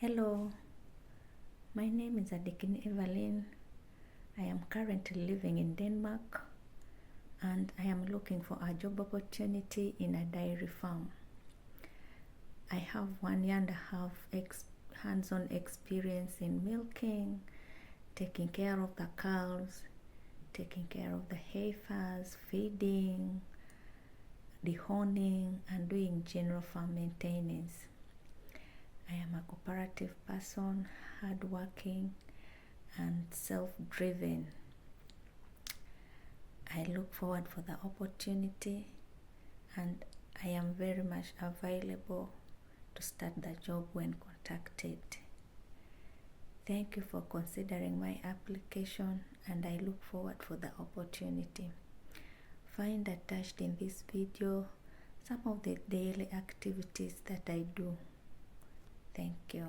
Hello, my name is Adikini Evaline. I am currently living in Denmark and I am looking for a job opportunity in a dairy farm. I have 1.5 years hands-on experience in milking, taking care of the cows, taking care of the heifers, feeding, dehorning, and doing general farm maintenance. I am a cooperative person, hardworking, and self-driven. I look forward for the opportunity and I am very much available to start the job when contacted. Thank you for considering my application and I look forward for the opportunity. Find attached in this video some of the daily activities that I do. Thank you.